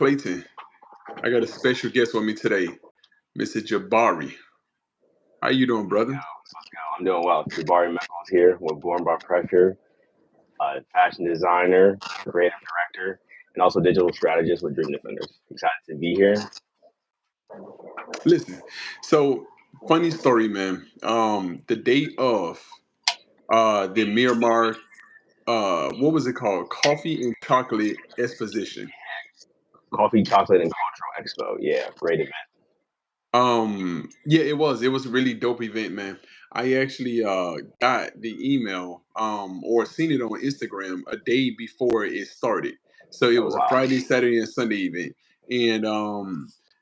Clayton. I got a special guest with me today, Mr. Jabari. How you doing, brother? I'm doing well. Jabari Michaels here with Born by Pressure, fashion designer, creative director, and also digital strategist with Dream Defenders. Excited to be here. Listen, so funny story, man. The day of the Miramar, what was it called? Coffee and Chocolate Exposition. Coffee, chocolate, and cultural expo. Yeah, great event. Yeah, it was. It was a really dope event, man. I actually got the email or seen it on Instagram a day before it started. So it Oh was a wow. Friday, Saturday, and Sunday event. And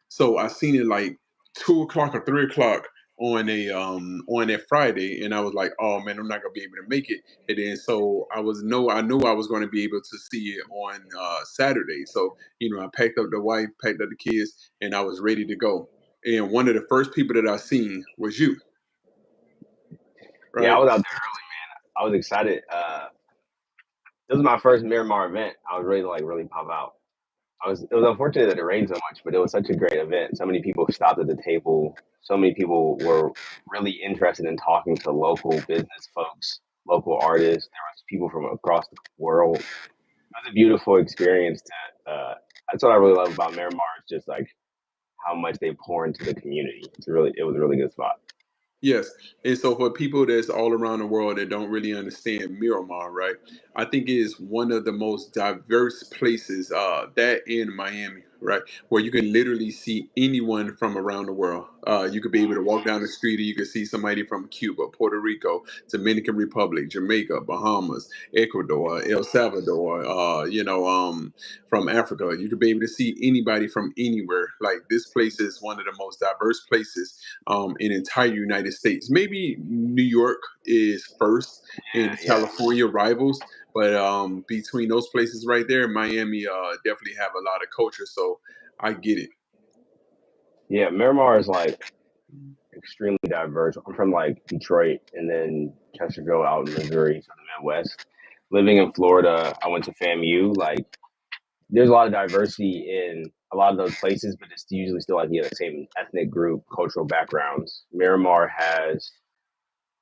so I seen it like 2 o'clock or 3 o'clock on that Friday, and I was like, oh man, I'm not gonna be able to make it. And then so I knew I was gonna be able to see it on Saturday. So, I packed up the wife, packed up the kids, and I was ready to go, and one of the first people that I seen was you, Yeah, I right? was out there early. I was excited. This was my first Miramar event. I was ready to really pop out. It was unfortunate that it rained so much, but it was such a great event. So many people stopped at the table. So many people were really interested in talking to local business folks, local artists. There was people from across the world. It was a beautiful experience. That's what I really love about Miramar. Is just like how much they pour into the community. It was a really good spot. Yes. And so for people that's all around the world that don't really understand Miramar, right? I think it is one of the most diverse places, that in Miami, right? Where you can literally see anyone from around the world. You could be able to walk down the street and you could see somebody from Cuba, Puerto Rico, Dominican Republic, Jamaica, Bahamas, Ecuador, El Salvador, from Africa. You could be able to see anybody from anywhere. Like, this place is one of the most diverse places in entire United States. Maybe New York is first and Yeah, California rivals, but between those places right there, Miami definitely have a lot of culture. So I get it. yeah. Miramar is like extremely diverse. I'm from like Detroit and then Chesterfield out in Missouri, so the Midwest. Living in Florida, I went to FAMU. Like, there's a lot of diversity in a lot of those places, but it's usually still like the same ethnic group, cultural backgrounds. Miramar has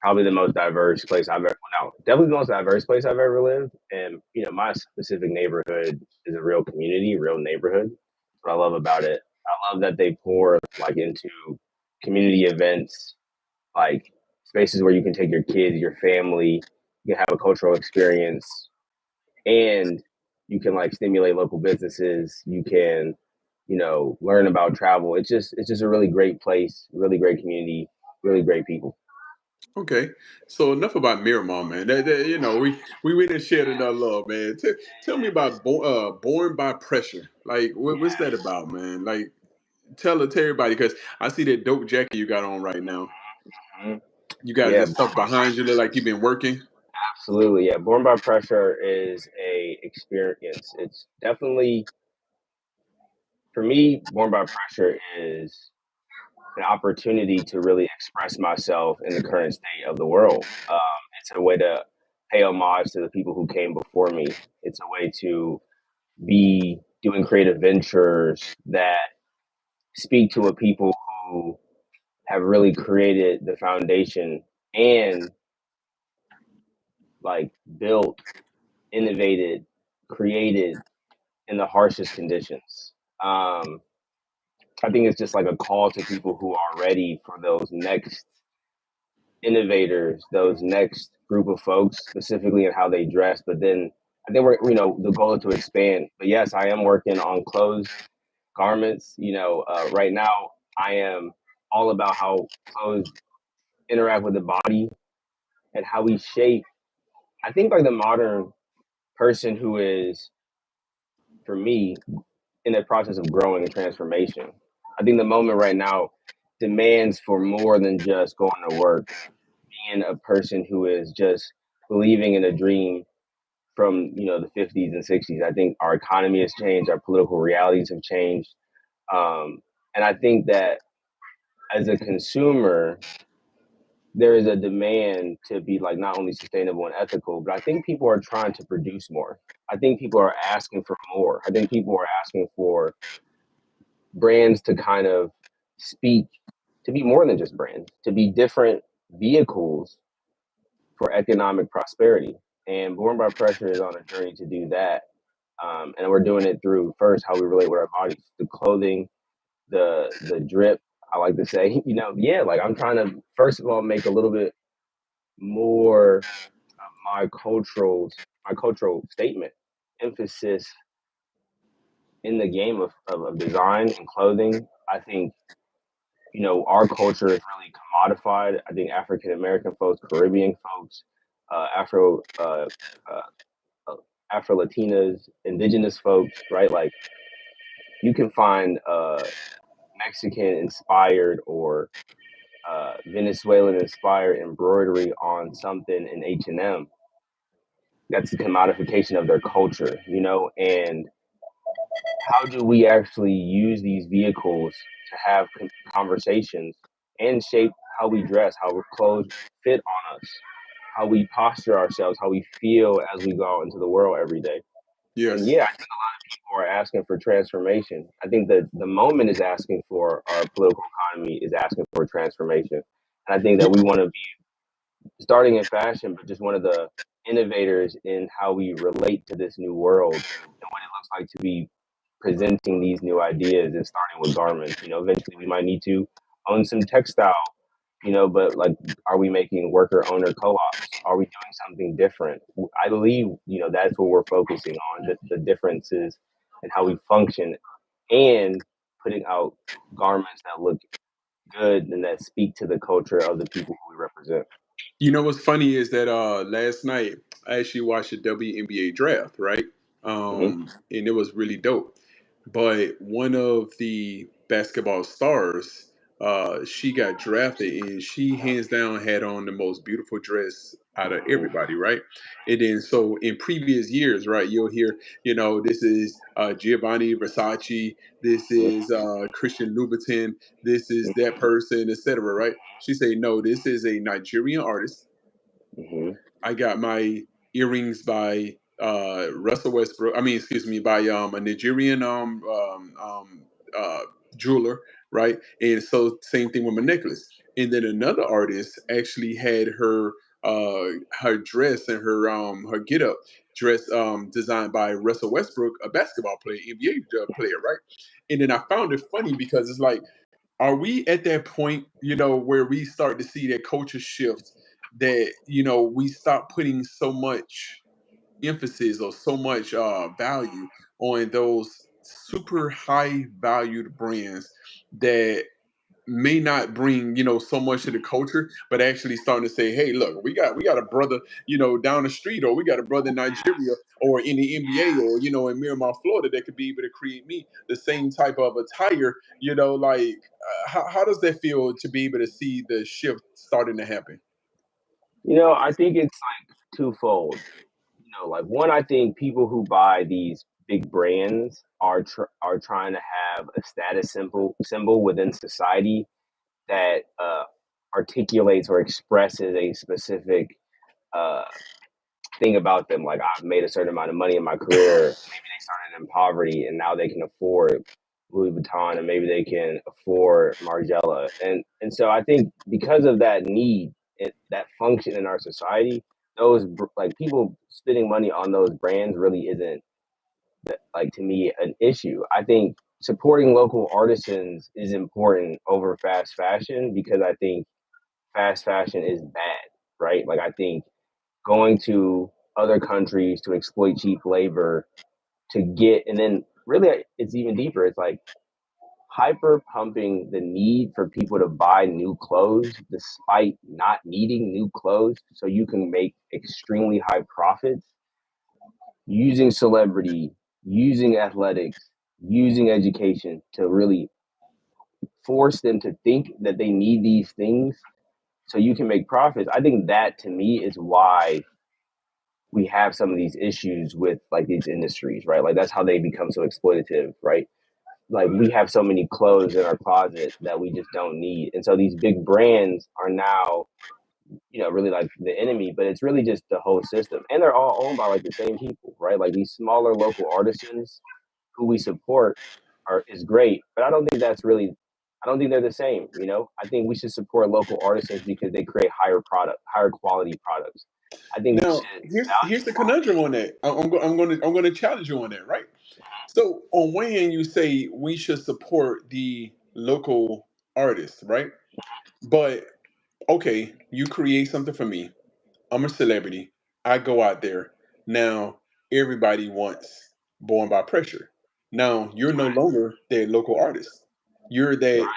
probably the most diverse place I've ever, no, definitely the most diverse place I've ever lived. And my specific neighborhood is a real community, real neighborhood. That's what I love about it. I love that they pour like into community events, like spaces where you can take your kids, your family, you can have a cultural experience, and you can like stimulate local businesses. You can, learn about travel. It's just a really great place, really great community, really great people. Okay, so enough about Miramar, man. We went and shared enough love, man. Tell me about Born by Pressure. Like, what's that about, man? Like, tell everybody, because I see that dope jacket you got on right now. Mhm. You got Yeah, that stuff behind you, look like you've been working. absolutely. Yeah, Born by Pressure is a experience. It's definitely, for me, Born by Pressure is an opportunity to really express myself in the current state of the world. It's a way to pay homage to the people who came before me. It's a way to be doing creative ventures that speak to a people who have really created the foundation and like built, innovated, created in the harshest conditions. Um, I think it's just like a call to people who are ready for those next innovators, those next group of folks, specifically in how they dress. But then I think the goal is to expand. But yes, I am working on clothes, garments. Right now I am all about how clothes interact with the body and how we shape. I think like the modern person who is, for me, in the process of growing and transformation. I think the moment right now demands for more than just going to work, being a person who is just believing in a dream from the 50s and 60s. I think our economy has changed, our political realities have changed, and I think that as a consumer, there is a demand to be like not only sustainable and ethical, but I think people are trying to produce more. I think people are asking for more. I think people are asking for brands to kind of speak, to be more than just brands, to be different vehicles for economic prosperity. And Born by Pressure is on a journey to do that. And we're doing it through first how we relate with our bodies, the clothing, the drip. I like to say, yeah, like I'm trying to first of all make a little bit more my cultural statement emphasis in the game of design and clothing. I think our culture is really commodified. I think African American folks, Caribbean folks, Afro uh, Afro Latinas, indigenous folks, right? Like you can find Mexican inspired or Venezuelan inspired embroidery on something in H&M. That's the commodification of their culture, and how do we actually use these vehicles to have conversations and shape how we dress, how our clothes fit on us, how we posture ourselves, how we feel as we go out into the world every day. And Yes. yeah, I think people are asking for transformation. I think that the moment is asking for our political economy is asking for transformation. And I think that we want to be starting in fashion, but just one of the innovators in how we relate to this new world and what it looks like to be presenting these new ideas and starting with garments. Eventually we might need to own some textile, but like, are we making worker owner co-ops? Are we doing something different? I believe, that's what we're focusing on, the differences and how we function and putting out garments that look good and that speak to the culture of the people who we represent. You know what's funny is that last night I actually watched the WNBA draft, right? Hmm. And it was really dope. But one of the basketball stars, she got drafted, and she hands down had on the most beautiful dress out of everybody, right? And then so in previous years, right, you'll hear, this is Giovanni Versace, this is Christian Louboutin, this is that person, etc. Right? She say, no, this is a Nigerian artist. Hmm. I got my earrings by Russell Westbrook. I mean, excuse me, by a Nigerian uh, jeweler, right? And so same thing with my necklace. And then another artist actually had her dress and her get up dress designed by Russell Westbrook, a basketball player, NBA player, right? And then I found it funny because it's like, are we at that point, where we start to see that culture shift, that we stop putting so much emphasis or so much value on those super high valued brands that may not bring so much to the culture, but actually starting to say, hey, look, we got a brother down the street, or we got a brother in Nigeria or in the NBA, or in Miramar, Florida, that could be able to create me the same type of attire. Like, how does that feel to be able to see the shift starting to happen? I think it's like twofold. Like one, I think people who buy these big brands are trying to have a status symbol within society that articulates or expresses a specific uh, thing about them. Like I've made a certain amount of money in my career. Maybe they started in poverty and now they can afford Louis Vuitton, and maybe they can afford Margiela. And so I think because of that need, that function in our society, like people spending money on those brands really isn't, like, to me, an issue. I think supporting local artisans is important over fast fashion because I think fast fashion is bad, right? Like I think going to other countries to exploit cheap labor to get, and then really it's even deeper. It's like hyper pumping the need for people to buy new clothes despite not needing new clothes so you can make extremely high profits using celebrity, using athletics, using education to really force them to think that they need these things so you can make profits. I think that to me is why we have some of these issues with like these industries, right? Like that's how they become so exploitative, right? Like we have so many clothes in our closet that we just don't need. And so these big brands are now really like the enemy, but it's really just the whole system. And they're all owned by like the same people, right? Like these smaller local artisans who we support is great, but I don't think they're the same. I think we should support local artisans because they create higher quality products. I think we Now, should here's value the quality. conundrum on that. I'm going to challenge you on that, right? So on one hand, you say we should support the local artists, right? But okay, you create something for me. I'm a celebrity. I go out there. Now everybody wants Born by Pressure. Now you're no longer that local artist. You're that Right.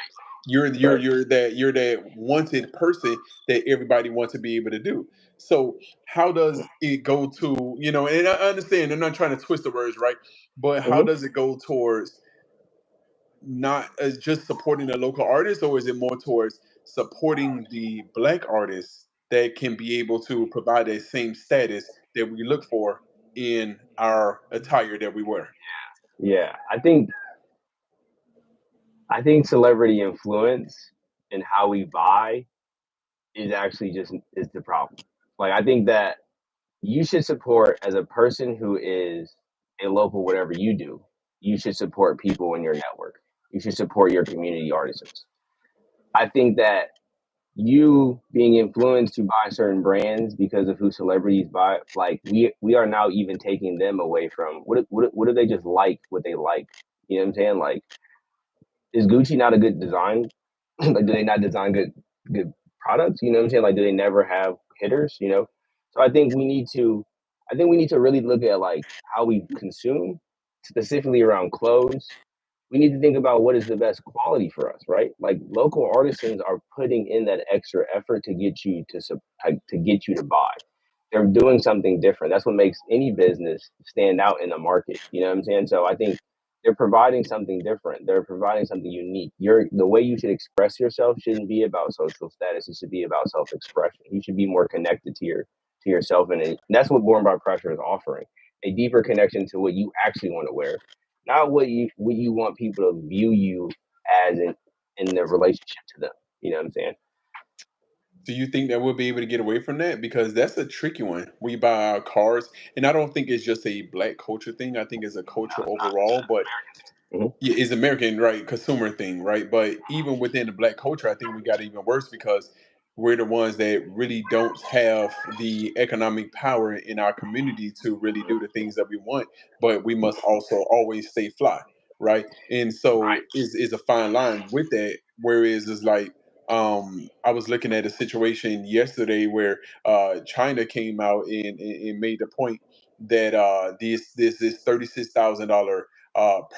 you're that wanted person that everybody wants to be able to do. So how does it go to, and I understand I'm not trying to twist the words, right? But how Hmm. does it go towards not as just supporting the local artists, or is it more towards supporting the black artists that can be able to provide that same status that we look for in our attire that we wear? Yeah, I think celebrity influence and how we buy is actually just is the problem. Like I think that you should support as a person who is a local whatever you do. You should support people in your network. You should support your community artisans. I think that you being influenced to buy certain brands because of who celebrities buy, like we are now even taking them away from what if they just like what they like? You know what I'm saying? Like, is Gucci not a good design? Like, do they not design good products? You know what I'm saying? Like, do they never have hitters? So I think we need to really look at like how we consume, specifically around clothes. We need to think about what is the best quality for us, right? Like local artisans are putting in that extra effort to get you to get you to buy. They're doing something different. That's what makes any business stand out in the market. You know what I'm saying? So I think they're providing something different. They're providing something unique. The way you should express yourself shouldn't be about social status. It should be about self-expression. You should be more connected to yourself, and that's what Born by Pressure is offering: a deeper connection to what you actually want to wear, not what you want people to view you as in the relationship to them. You know what I'm saying? Do you think that we'll be able to get away from that? Because that's a tricky one. We buy our cars, and I don't think it's just a black culture thing. I think it's a culture overall. But Hmm. yeah, it's American, right? Consumer thing, right? But even within the black culture, I think we got even worse because we're the ones that really don't have the economic power in our community to really do the things that we want. But we must also always stay fly, right? And so is a fine line with that. Whereas it's like I was looking at a situation yesterday where China came out and made the point that this $36,000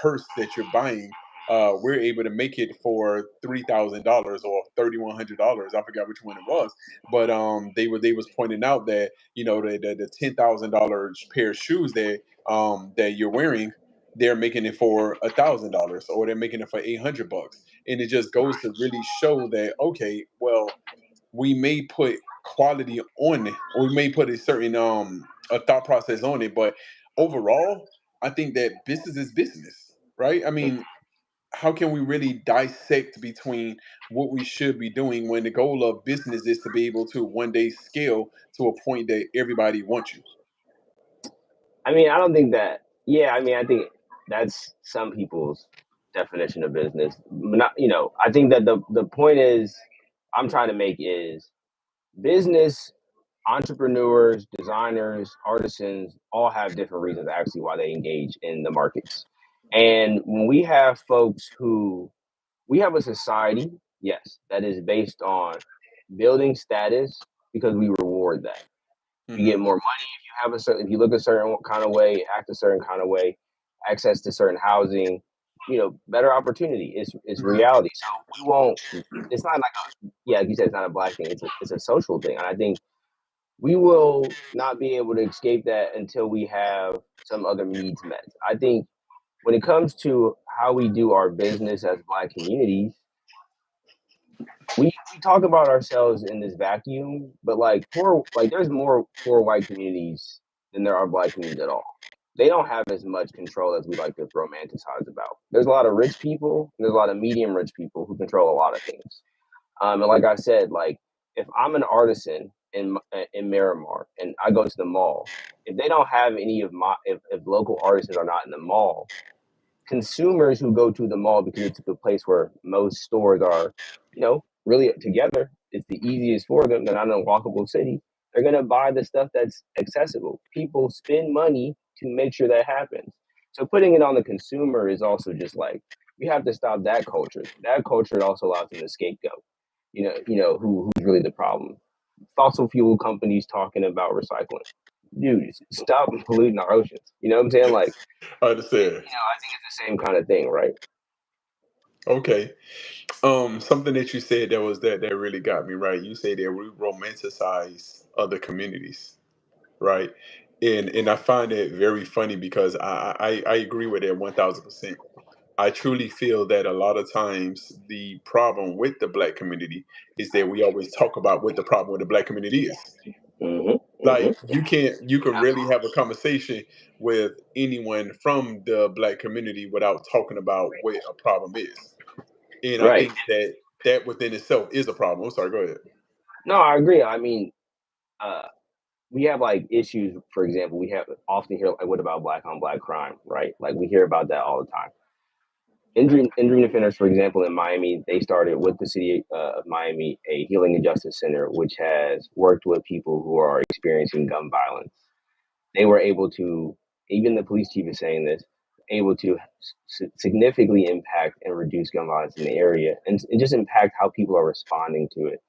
purse that you're buying, we're able to make it for $3,000 or $3,100. I forgot which one it was, but they was pointing out that the $10,000 pair of shoes that you're wearing, they're making it for $1,000 or they're making it for $800, and it just goes to really show that okay, well, we may put quality on it, or we may put a certain a thought process on it, but overall I think that business is business, right? I mean, how can we really dissect between what we should be doing when the goal of business is to be able to one day scale to a point that everybody wants you? I mean, I don't think that. Yeah, I mean, I think that's some people's definition of business. Not, I think that the point is I'm trying to make is business entrepreneurs, designers, artisans all have different reasons actually why they engage in the markets. And when we have folks who we have a society, yes, that is based on building status because we reward that. You get Hmm. more money if you have a certain, if you look a certain kind of way, act a certain kind of way, access to certain housing, better opportunity. It's reality. So we won't. It's not like yeah, like you said, it's not a black thing. It's a social thing, and I think we will not be able to escape that until we have some other needs met. I think when it comes to how we do our business as black communities, we talk about ourselves in this vacuum, but there's more poor white communities than there are black communities at all. They don't have as much control as we like to romanticize about. There's a lot of rich people, and there's a lot of medium rich people who control a lot of things. And like I said, like if I'm an artisan in Miramar, and I go to the mall. If they don't have any of my, if local artists are not in the mall, consumers who go to the mall because it's the place where most stores are, really together. It's the easiest for them. They're not in a walkable city. They're gonna buy the stuff that's accessible. People spend money to make sure that happens. So putting it on the consumer is also just like we have to stop that culture. That culture also allows them to scapegoat. Who's really the problem? Fossil fuel companies talking about recycling. Dude, stop polluting our oceans. You know what I'm saying? Like, I understand. I think it's the same kind of thing, right? Okay. Something that you said that really got me right. You say that we romanticize other communities, right? And I find it very funny because I agree with it 1,000%. I truly feel that a lot of times the problem with the black community is that we always talk about what the problem with the black community is. Hmm. Like Hmm. you can really have a conversation with anyone from the black community without talking about what a problem is. And I Right. think that that within itself is a problem. I'm sorry, go ahead. No, I agree. I mean, uh, we have like issues. For example, we have often hear like, what about black on black crime, right? Like we hear about that all the time. Injury Defenders, for example, in Miami, they started with the city of Miami a healing and justice center, which has worked with people who are experiencing gun violence. They were able to, even the police chief is saying this, able to significantly impact and reduce gun violence in the area, and just impact how people are responding to it,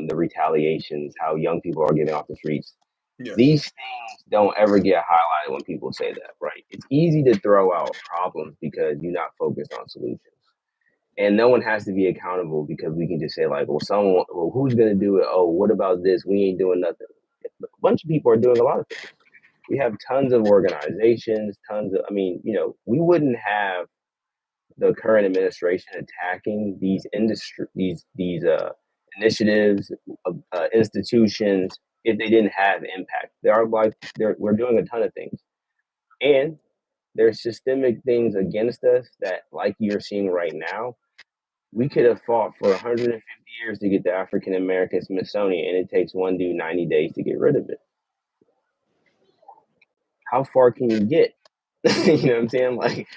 the retaliations, how young people are getting off the streets. Yes. These things don't ever get highlighted when people say that, right? It's easy to throw out problems because you're not focused on solutions. And no one has to be accountable because we can just say like, well, who's gonna do it? Oh, what about this? We ain't doing nothing. A bunch of people are doing a lot of things. We have tons of organizations, tons of. I mean, we wouldn't have the current administration attacking these industry, these initiatives, institutions, if they didn't have impact. We're doing a ton of things, and there's systemic things against us that, like you're seeing right now, we could have fought for 150 years to get the African American Smithsonian, and it takes one dude 90 days to get rid of it. How far can you get? You know what I'm saying? Like,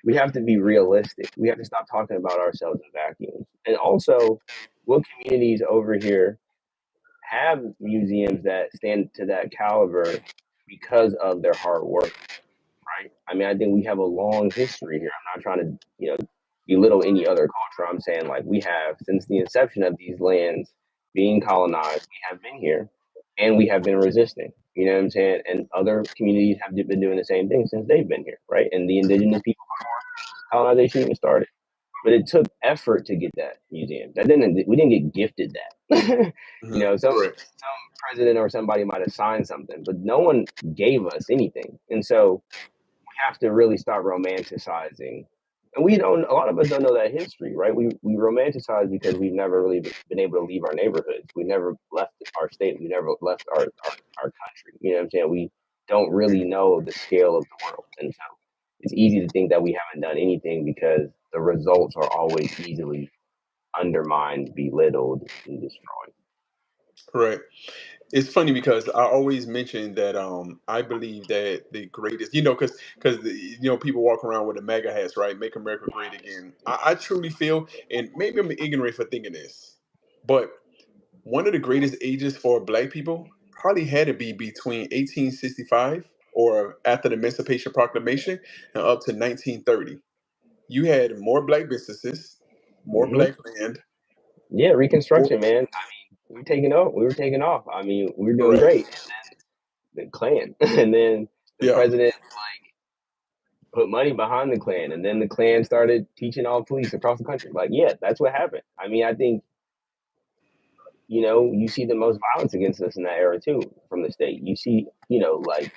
we have to be realistic. We have to stop talking about ourselves in vacuums. And also, what communities over here have museums that stand to that caliber because of their hard work, right? I mean, I think we have a long history here. I'm not trying to, belittle any other culture. I'm saying like we have since the inception of these lands being colonized, we have been here and we have been resisting. You know what I'm saying? And other communities have been doing the same thing since they've been here, right? And the indigenous people before colonization even started. But it took effort to get that museum. That didn't we didn't get gifted that. Correct. Some president or somebody might have signed something, but no one gave us anything. And so have to really stop romanticizing. And we don't. A lot of us don't know that history, right? We romanticize because we've never really been able to leave our neighborhoods. We never left our state. We never left our country. You know what I'm saying? We don't really know the scale of the world, and so it's easy to think that we haven't done anything because the results are always easily undermined, belittled, and destroyed. Correct. It's funny because I always mention that I believe that the greatest, because people walk around with the mega hats, right? Make America great again. I truly feel, and maybe I'm ignorant for thinking this, but one of the greatest ages for Black people probably had to be between 1865 or after the Emancipation Proclamation and up to 1930. You had more Black businesses, more Hmm. Black land. Yeah, More, Reconstruction, man. I mean, we were taking off. We were taking off. I mean, we were doing correct. great. The Klan, and then the Yeah. president put money behind the Klan, and then the Klan started teaching all police across the country. Like, yeah, that's what happened. I mean, I think you see the most violence against us in that era too from the state. You see, like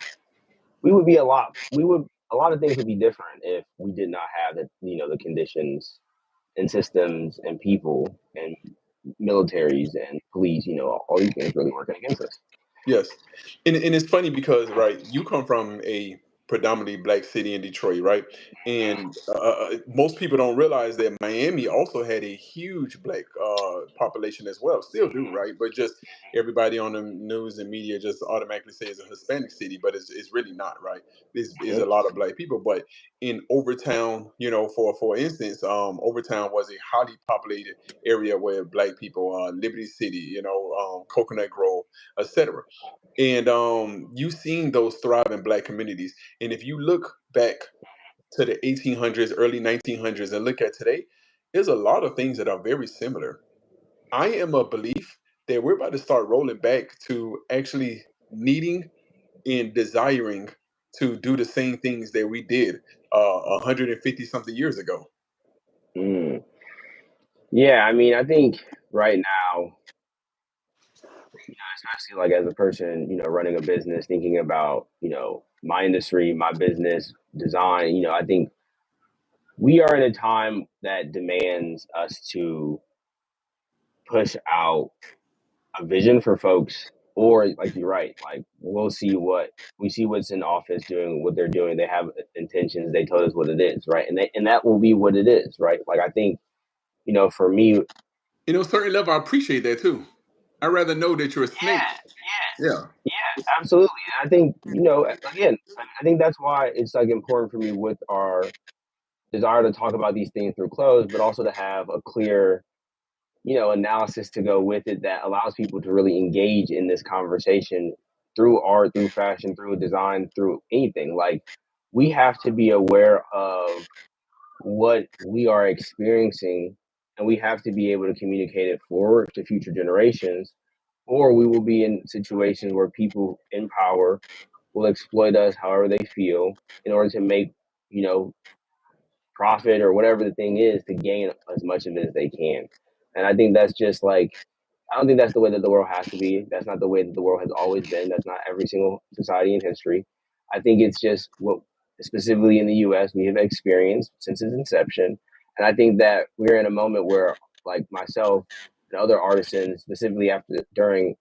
a lot of things would be different if we did not have the conditions and systems and people and militaries and police. All these things really working against us. Yes, and it's funny because right, you come from a predominantly black city in Detroit, right? And most people don't realize that Miami also had a huge black population as well, still do, right? But just everybody on the news and media just automatically says a Hispanic city, but it's really not, right? This is Mhm. a lot of black people. But in Overtown, for instance, Overtown was a highly populated area where black people, Liberty City, Coconut Grove, etc. And you seen those thriving black communities. And if you look back to the 1800s, early 1900s, and look at today, there's a lot of things that are very similar. I am a belief that we're about to start rolling back to actually needing and desiring to do the same things that we did 150 something years ago. Mm. Yeah, I mean, I think right now, especially like as a person, running a business, thinking about, my industry, my business, design, I think we are in a time that demands us to push out a vision for folks, or like you're right, like we see what's in office doing what they're doing. They have intentions. They told us what it is, right? And that will be what it is, right? Like I think, for me, Certain level, I appreciate that too. I'd rather know that you're a snake. yeah, Yeah. yeah, absolutely. And I think, again, I think that's why it's like important for me with our desire to talk about these things through clothes, but also to have a clear, analysis to go with it that allows people to really engage in this conversation through art, through fashion, through design, through anything. Like we have to be aware of what we are experiencing, and we have to be able to communicate it forward to future generations, or we will be in situations where people in power will exploit us however they feel in order to make, you know, profit or whatever the thing is to gain as much of it as they can. And I think that's just like, I don't think that's the way that the world has to be. That's not the way that the world has always been. That's not every single society in history. I think it's just what, specifically in the US, we have experienced since its inception. And I think that we're in a moment where, like myself and other artisans, specifically during,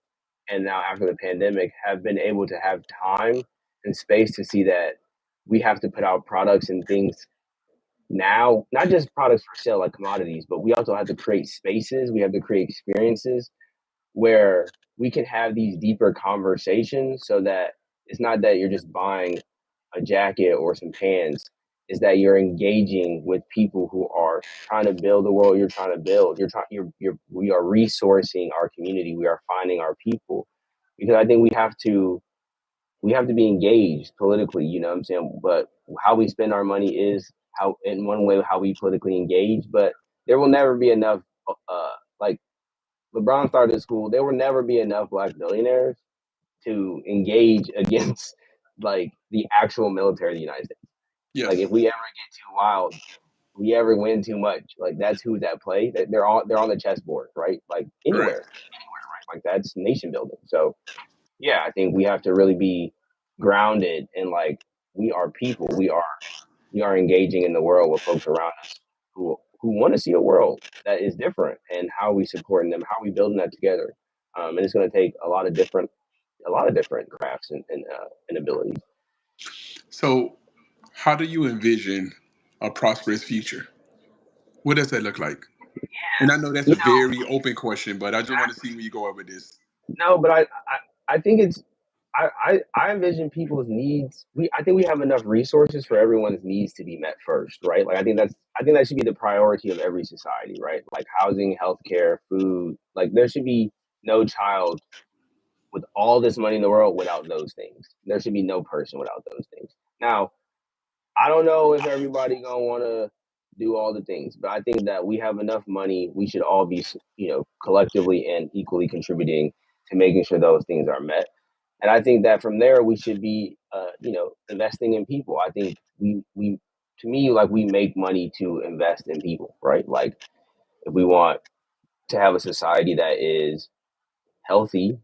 and now after the pandemic, have been able to have time and space to see that we have to put out products and things now, not just products for sale like commodities, but we also have to create spaces, we have to create experiences where we can have these deeper conversations, so that it's not that you're just buying a jacket or some pants, is that you're engaging with people who are trying to build the world you're trying to build. We are resourcing our community, we are finding our people, because I think we have to be engaged politically, you know what I'm saying? But how we spend our money is how, in one way, how we politically engage. But there will never be enough, like LeBron started school, there will never be enough black billionaires to engage against like the actual military of the United States. Like if Yes. we ever get too wild, we ever win too much, like that's who's at play. They're on the chessboard, right? Like Right. anywhere, right? Like that's nation building. So yeah, I think we have to really be grounded in like we are people. We are engaging in the world with folks around us who want to see a world that is different, and how we supporting them, how we building that together. And it's going to take a lot of different crafts and abilities. So, how do you envision a prosperous future? What does that look like? And I know that's You a know, very open question, but I just want to see where you go with this. no, but I think it's I envision people's needs. I think we have enough resources for everyone's needs to be met first, right? Like I think that should be the priority of every society, right? Like housing, healthcare, food. Like there should be no child with all this money in the world without those things. There should be no person without those things. Now, I don't know if everybody gonna want to do all the things, but I think that we have enough money. We should all be, collectively and equally contributing to making sure those things are met. And I think that from there we should be, investing in people. I think we to me, like we make money to invest in people, right? Like if we want to have a society that is healthy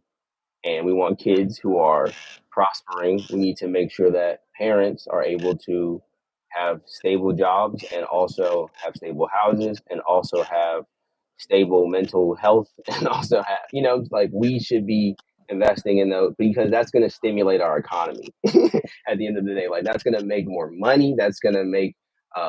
and we want kids who are prospering, we need to make sure that parents are able to have stable jobs and also have stable houses and also have stable mental health and also have, like we should be investing in those, because that's going to stimulate our economy at the end of the day. Like that's going to make more money. That's going to make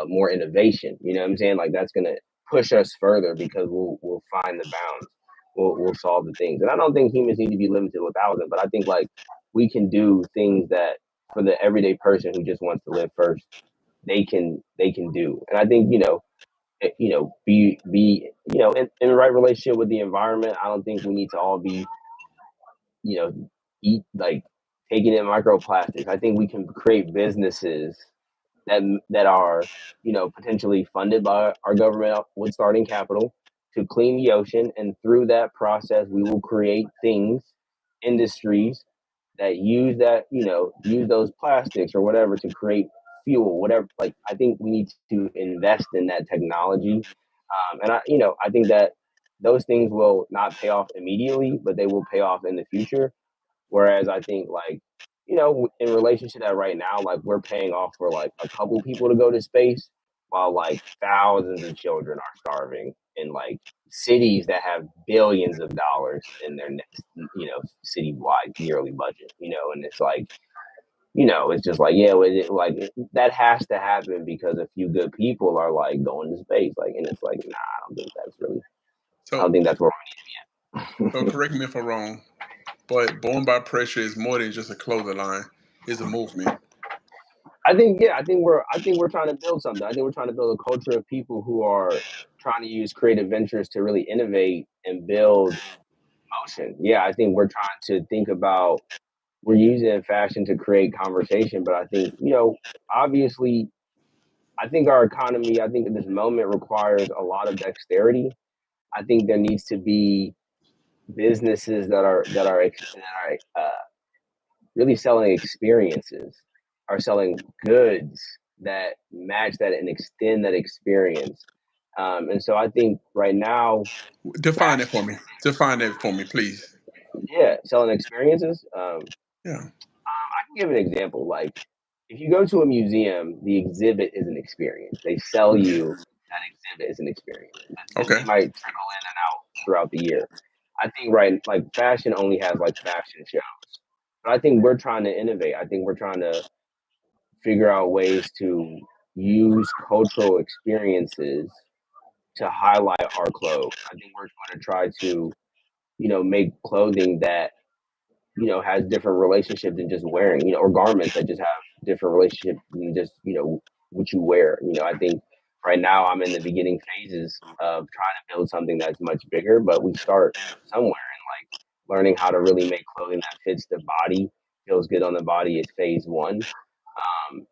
more innovation. You know what I'm saying? Like that's going to push us further because we'll find the bounds. We'll solve the things. And I don't think humans need to be limited to 1,000, but I think like we can do things that for the everyday person who just wants to live first, they can do. And I think be in the right relationship with the environment. I don't think we need to all be you know eat like taking in microplastics. I think we can create businesses that are potentially funded by our government with starting capital to clean the ocean, and through that process we will create things, industries that use those plastics or whatever to create fuel, whatever. Like, I think we need to invest in that technology. And I think that those things will not pay off immediately, but they will pay off in the future. Whereas I think, like, in relation to that right now, like, we're paying off for like a couple people to go to space, while like thousands of children are starving in like cities that have billions of dollars in their next, citywide yearly budget, and it's like, it's just like, yeah, that has to happen because a few good people are like going to space. Like, and it's like, nah, I don't So think that's where so correct me if I'm wrong, but Born by Pressure is more than just a clothing line. It's a movement. I think we're trying to build something. I think we're trying to build a culture of people who are trying to use creative ventures to really innovate and build motion. Yeah, I think we're trying to think about we're using fashion to create conversation, but I think, obviously, I think our economy, I think at this moment requires a lot of dexterity. I think there needs to be businesses that are really selling experiences, are selling goods that match that and extend that experience. And so I think right now, Define that fashion, for me. Define that for me, please. yeah, selling experiences. Yeah. I can give an example. Like, if you go to a museum, the exhibit is an experience. They sell you that exhibit as an experience. They Okay. might trickle in and out throughout the year. I think, right, like, fashion only has like fashion shows, but I think we're trying to innovate. I think we're trying to figure out ways to use cultural experiences to highlight our clothes. I think we're going to try to, make clothing that, has different relationship than just wearing, or garments that just have different relationship than just, what you wear. I think right now I'm in the beginning phases of trying to build something that's much bigger, but we start somewhere, and like learning how to really make clothing that fits the body, feels good on the body is phase one.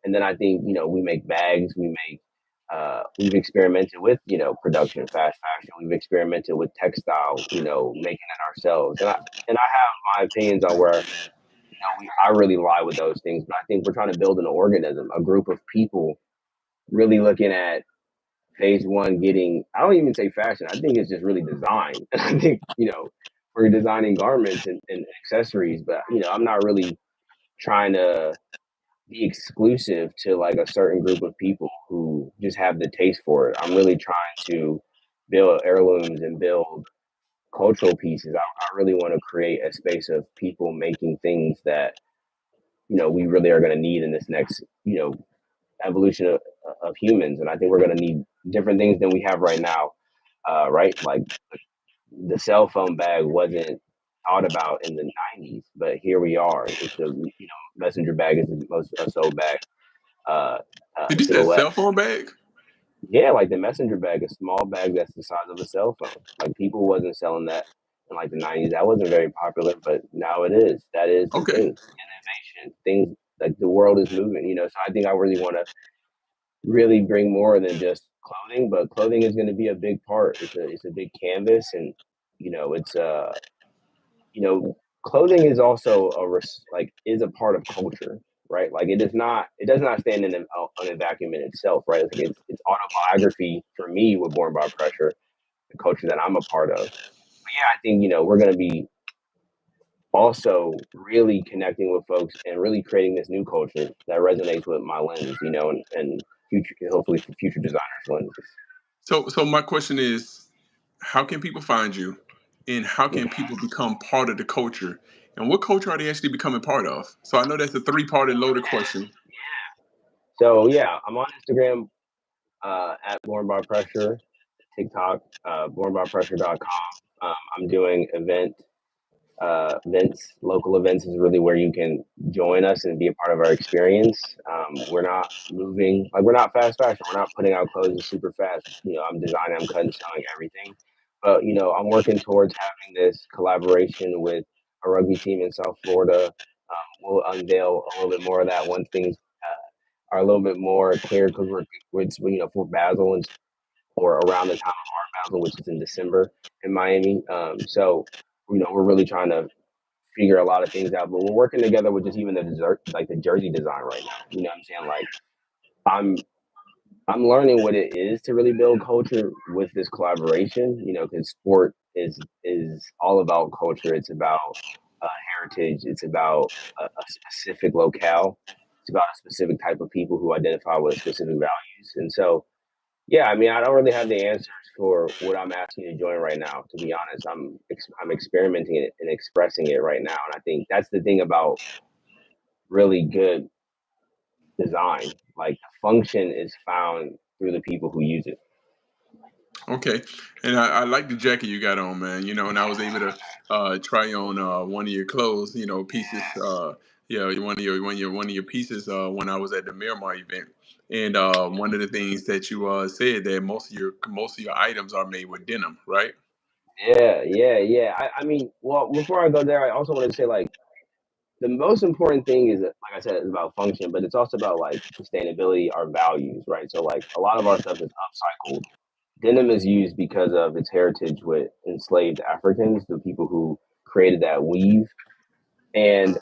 And then I think, we make bags, we've experimented with, production, fast fashion. We've experimented with textile, making it ourselves. And I have my opinions on where, I really lie with those things, but I think we're trying to build an organism, a group of people really looking at phase one, getting, I don't even say fashion. I think it's just really design. And I think, we're designing garments and accessories, but, I'm not really trying to be exclusive to like a certain group of people who just have the taste for it. I'm really trying to build heirlooms and build cultural pieces. I really want to create a space of people making things that, we really are going to need in this next, evolution of humans. And I think we're going to need different things than we have right now. Right. Like, the cell phone bag wasn't thought about in the 90s, but here we are. It's the, messenger bag is the most sold bag uh, Did you say silhouette. cell phone bag? Yeah, like the messenger bag, a small bag that's the size of a cell phone. Like, people wasn't selling that in like the 90s. That wasn't very popular, but now it is. That is the Okay. thing. Innovation, things like the world is moving. So I think I really want to really bring more than just clothing, but clothing is going to be a big part. It's a big canvas, and it's you know, clothing is also like, is a part of culture, right? Like, it does not stand on a vacuum in itself, right? It's like it's autobiography for me. We're born by pressure, the culture that I'm a part of. But yeah, I think, we're going to be also really connecting with folks and really creating this new culture that resonates with my lens, and future, hopefully for future designers' lenses. So my question is, how can people find you, and how can Mhm. people become part of the culture, and what culture are they actually becoming part of? So I know that's a three-parted loaded question. So yeah, I'm on Instagram at Born by Pressure. TikTok, bornbypressure.com. I'm doing events. Local events is really where you can join us and be a part of our experience. We're not moving, like, we're not fast fashion. We're not putting out clothes super fast. I'm designing, I'm cutting, sewing everything. But I'm working towards having this collaboration with a rugby team in South Florida. We'll unveil a little bit more of that once things are a little bit more clear, because it's, for Basel, and or around the time of our Basel, which is in December in Miami. So we're really trying to figure a lot of things out, but we're working together with just even the dessert, like the jersey design right now. You know what I'm saying? Like, I'm I'm learning what it is to really build culture with this collaboration. Because sport is all about culture. It's about heritage. It's about a specific locale. It's about a specific type of people who identify with specific values. And so, yeah, I mean, I don't really have the answers for what I'm asking you to join right now. To be honest, I'm experimenting it and expressing it right now, and I think that's the thing about really good design. Like, the function is found through the people who use it. Okay, and I like the jacket you got on, man. And I was able to try on one of your clothes, pieces. Yeah, one of your pieces when I was at the Miramar event. And one of the things that you said that most of your items are made with denim, right? Yeah, yeah, yeah. I mean, well, before I go there, I also want to say, like, the most important thing is, like I said, is about function, but it's also about, like, sustainability, our values, right? So, like, a lot of our stuff is upcycled. Denim is used because of its heritage with enslaved Africans, the people who created that weave. And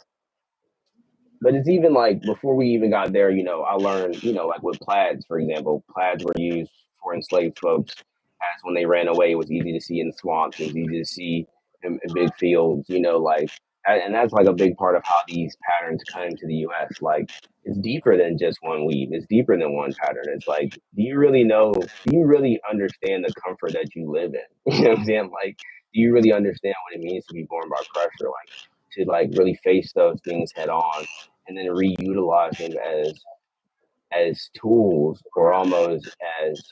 but it's even like before we even got there, I learned, like with plaids, for example, plaids were used for enslaved folks, as when they ran away, it was easy to see in swamps, it was easy to see in big fields, like, and that's like a big part of how these patterns come to the US. Like, it's deeper than just one weave, it's deeper than one pattern. It's like, do you really understand the comfort that you live in? You know what I'm saying? Like, do you really understand what it means to be born by pressure? Like, to, like, really face those things head on, and then reutilize them as tools, or almost as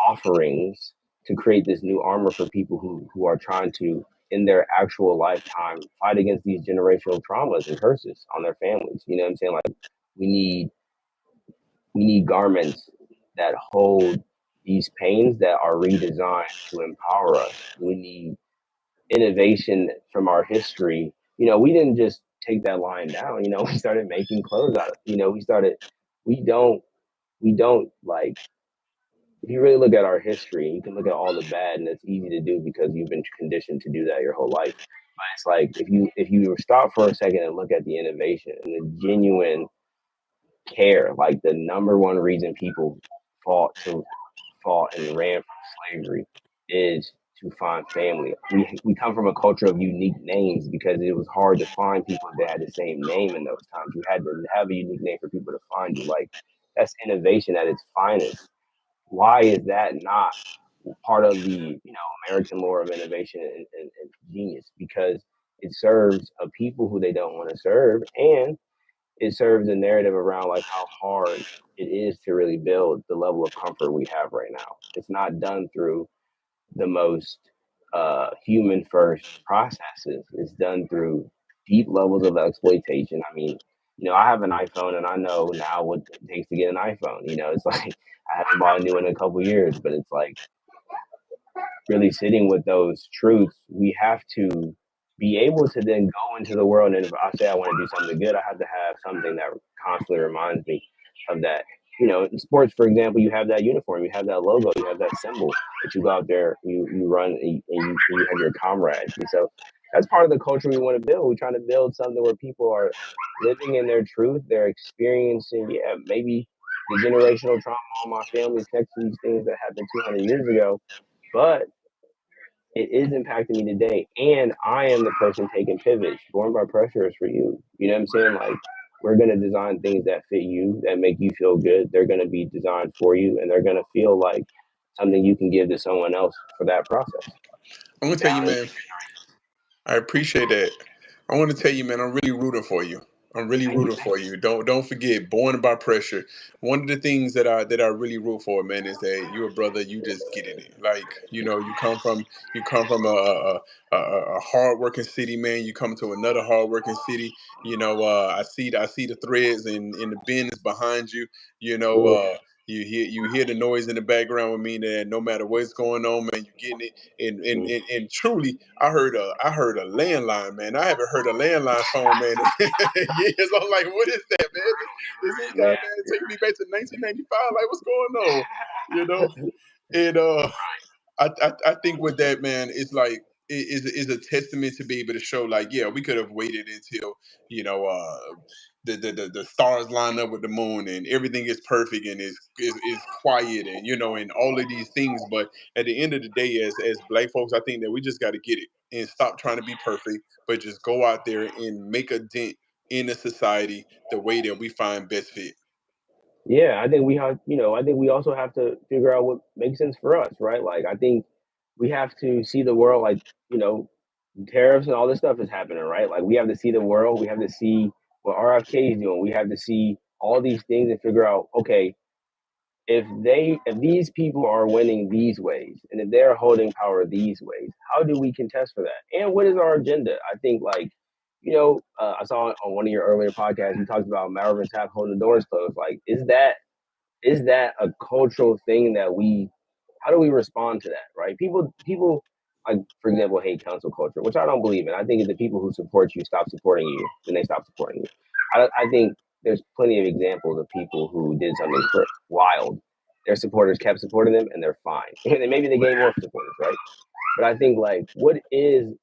offerings, to create this new armor for people who are trying to, in their actual lifetime, fight against these generational traumas and curses on their families. You know what I'm saying? Like, we need we need garments that hold these pains, that are redesigned to empower us. We need innovation from our history. We didn't just take that line down. We started making clothes out of. We started. We don't. We don't, like. If you really look at our history, you can look at all the bad, and it's easy to do because you've been conditioned to do that your whole life. But it's like, if you stop for a second and look at the innovation and the genuine care, like, the number one reason people fought and ran from slavery is to find family. We come from a culture of unique names because it was hard to find people that had the same name in those times. You had to have a unique name for people to find you. Like, that's innovation at its finest. Why is that not part of the American lore of innovation and genius? Because it serves a people who they don't want to serve, and it serves a narrative around, like, how hard it is to really build the level of comfort we have right now. It's not done through the most human first processes. It's done through deep levels of exploitation. I mean, I have an iPhone, and I know now what it takes to get an iPhone. It's like, I haven't bought a new one in a couple years, but it's like, really sitting with those truths, we have to be able to then go into the world. And if I say I want to do something good, I have to have something that constantly reminds me of that. In sports, for example, you have that uniform, you have that logo, you have that symbol that you go out there, you run, and you have your comrades. And so that's part of the culture we want to build. We're trying to build something where people are living in their truth, they're experiencing, yeah, maybe the generational trauma on my family is next to these things that happened 200 years ago, but it is impacting me today, and I am the person taking pivots. Born by pressure is for you. You know what I'm saying? Like, we're gonna design things that fit you, that make you feel good. They're gonna be designed for you, and they're gonna feel like something you can give to someone else for that process. I'm gonna tell you, Down into man. I appreciate that. I want to tell you, man. I'm really rooting for you. I'm really I, rooting for you. Don't forget, born by pressure. One of the things that I really root for, man, is that you're a brother. You just get in it. Like you come from a hard working city, man. You come to another hard working city. I see the threads in the bins behind you. You know, mm, you hear the noise in the background with me. That no matter what's going on, man, you getting it. And truly, I heard a landline, man. I haven't heard a landline phone, man, in years. I'm like, what is that, man? This guy, man. man, taking me back to 1995. Like, what's going on? You know, and I think with that, man, it's like is a testament to be able to show, like, yeah, we could have waited until you know the stars line up with the moon and everything is perfect and is quiet and and all of these things. But at the end of the day, as black folks, I think that we just got to get it and stop trying to be perfect, but just go out there and make a dent in the society the way that we find best fit. Yeah, I think we have, I think we also have to figure out what makes sense for us, right? Like, I think we have to see the world like, you know, tariffs and all this stuff is happening, right? Like, we have to see the world. We have to see what RFK is doing. We have to see all these things and figure out, okay, if these people are winning these ways and if they're holding power these ways, how do we contest for that? And what is our agenda? I think, like, I saw on one of your earlier podcasts you talked about Marvin Sapp holding the doors closed. Like, is that a cultural thing that we how do we respond to that, right? People, like, for example, hate cancel culture, which I don't believe in. I think if the people who support you stop supporting you, then they stop supporting you. I think there's plenty of examples of people who did something wild. Their supporters kept supporting them and they're fine. And maybe they gained more supporters, right? But I think, like, what is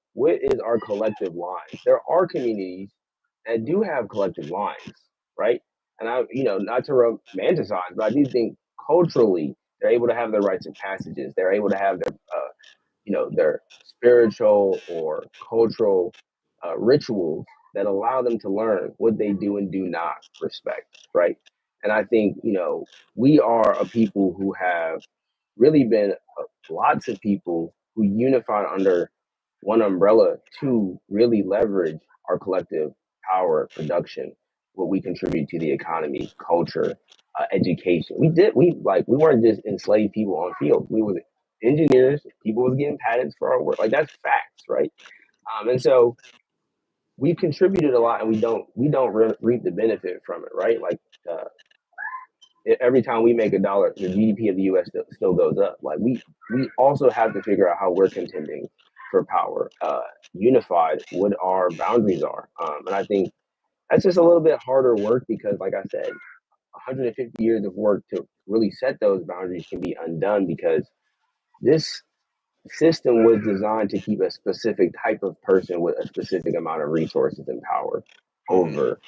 our collective lines? There are communities that do have collective lines, right? And not to romanticize, but I do think culturally they're able to have their rites of passages. They're able to have their spiritual or cultural rituals that allow them to learn what they do and do not respect, right? And I think we are a people who have really been lots of people who unified under one umbrella to really leverage our collective power, production, what we contribute to the economy, culture, education. We weren't just enslaved people on field. We were engineers. People was getting patents for our work. Like, that's facts, right? And so we've contributed a lot, and we don't reap the benefit from it, right? Like, uh, every time we make a dollar, the GDP of the U.S. still goes up. Like, we also have to figure out how we're contending for power, unified, what our boundaries are, and I think that's just a little bit harder work because, like I said, 150 years of work to really set those boundaries can be undone because this system was designed to keep a specific type of person with a specific amount of resources and power Hmm. over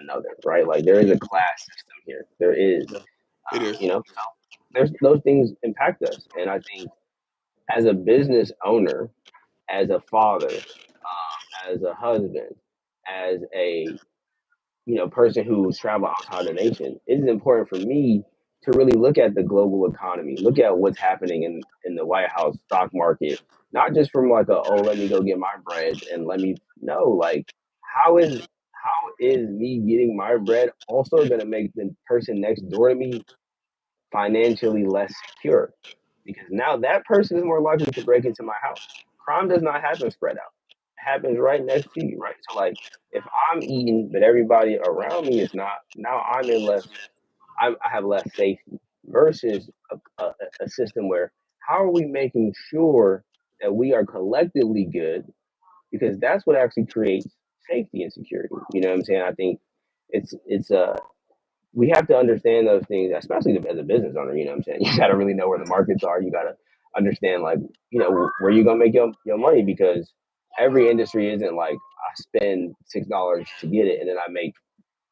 another, right? Like, there is a class system here. There is, Yeah, it is. so there's those things impact us, and I think as a business owner, as a father, as a husband, as a person who's traveled outside the nation, it is important for me to really look at the global economy, look at what's happening in the White House stock market, not just from like let me go get my bread and let me know, like, how is me getting my bread also going to make the person next door to me financially less secure? Because now that person is more likely to break into my house. Crime does not happen spread out. It happens right next to you, right? So, like, if I'm eating, but everybody around me is not, now I have less safety versus a system where how are we making sure that we are collectively good? Because that's what actually creates safety and security. You know what I'm saying? I think it's we have to understand those things, especially as a business owner. You know what I'm saying? You got to really know where the markets are. You got to understand, like, where you're going to make your money, because every industry isn't like I spend $6 to get it and then I make,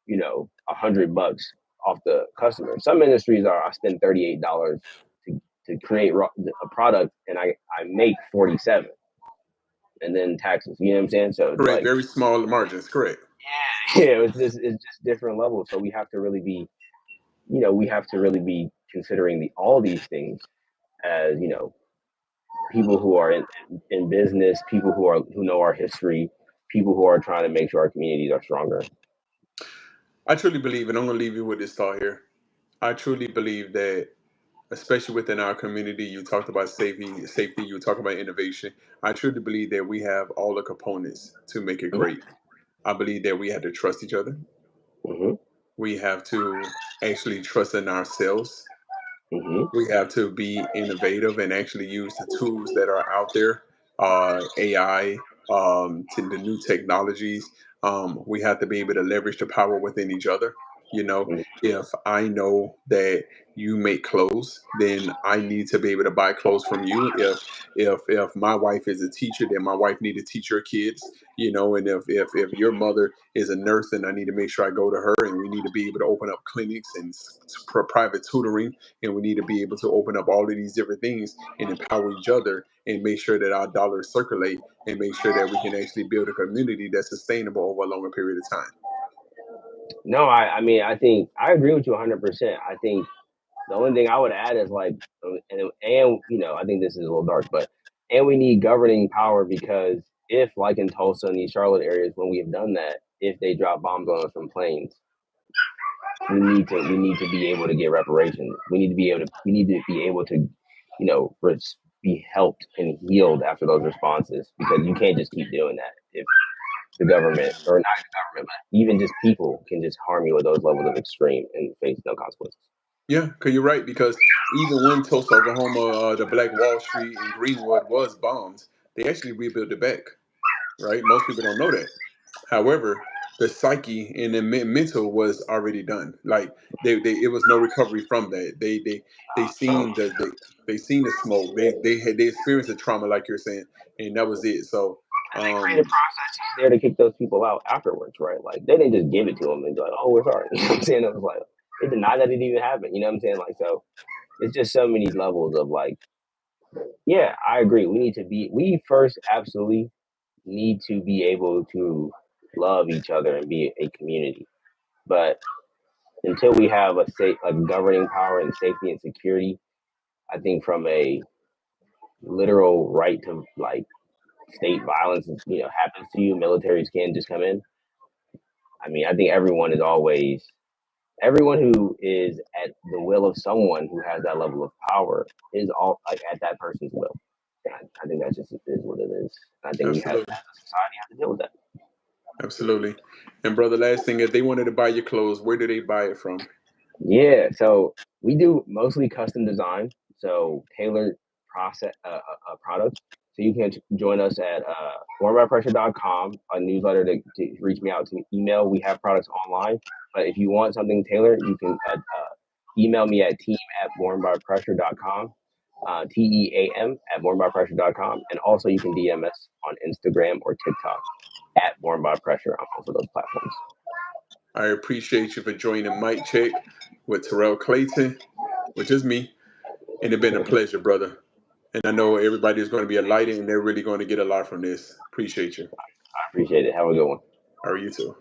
$100 off the customer. Some industries are I spend $38 to create a product and I make 47 and then taxes. You know what I'm saying? So it's Correct. like, Very small margins. Correct. yeah, it's just different levels. So we have to really be considering all these things as people who are in business, people who know our history, people who are trying to make sure our communities are stronger. I truly believe, and I'm going to leave you with this thought here. I truly believe that, especially within our community, you talked about safety, you talk about innovation. I truly believe that we have all the components to make it Hmm. great. I believe that we have to trust each other. Hmm. We have to actually trust in ourselves. Hmm. We have to be innovative and actually use the tools that are out there, AI, to the new technologies. We have to be able to leverage the power within each other. You know, if I know that you make clothes, then I need to be able to buy clothes from you. If my wife is a teacher, then my wife need to teach her kids. You know, and if your mother is a nurse, then I need to make sure I go to her, and we need to be able to open up clinics and private tutoring, and we need to be able to open up all of these different things and empower each other and make sure that our dollars circulate and make sure that we can actually build a community that's sustainable over a longer period of time. No, I mean, I think I agree with you 100%. I think the only thing I would add is like, and I think this is a little dark, but and we need governing power because if, like in Tulsa and these Charlotte areas, when we have done that, if they drop bombs on us from planes, we need to be able to get reparations. We need to be able to, be helped and healed after those responses because you can't just keep doing that if the government or not the government, but even just people can just harm you at those levels of extreme and face no consequences. Yeah, because you're right. Because even when Tulsa, Oklahoma, the Black Wall Street and Greenwood was bombed, they actually rebuilt it back. Right? Most people don't know that. However, the psyche and the mental was already done. Like it was no recovery from that. They So seen they seen the smoke. They experienced the trauma, like you're saying, and that was it. So, they created um, processes there to kick those people out afterwards, right? Like they didn't just give it to them and be like, "Oh, we're sorry." You know what I'm saying? It was like they denied that it even happened. You know what I'm saying? Like so, it's just so many levels of like, yeah, I agree. We first absolutely need to be able to love each other and be a community. But until we have a governing power and safety and security, I think from a literal right to like state violence, happens to you, militaries can just come in. I mean, I think everyone who is at the will of someone who has that level of power is all like at that person's will. I think that just is what it is. I think we have, as absolutely, a society, have to deal with that. absolutely. And brother, last thing, if they wanted to buy your clothes, where do they buy it from? Yeah, so we do mostly custom design, so tailored products. So you can join us at warmbypressure.com, a newsletter to reach me out to email. We have products online, but if you want something tailored, you can email me at team@warmbypressure.com, team@warmbypressure.com, and also you can DM us on Instagram or TikTok at Warm by Pressure on both of those platforms. I appreciate you for joining Mic Check with Terrell Clayton, which is me, and it's been a pleasure, brother. And I know everybody is going to be enlightened and they're really going to get a lot from this. Appreciate you. I appreciate it. Have a good one. How are you too?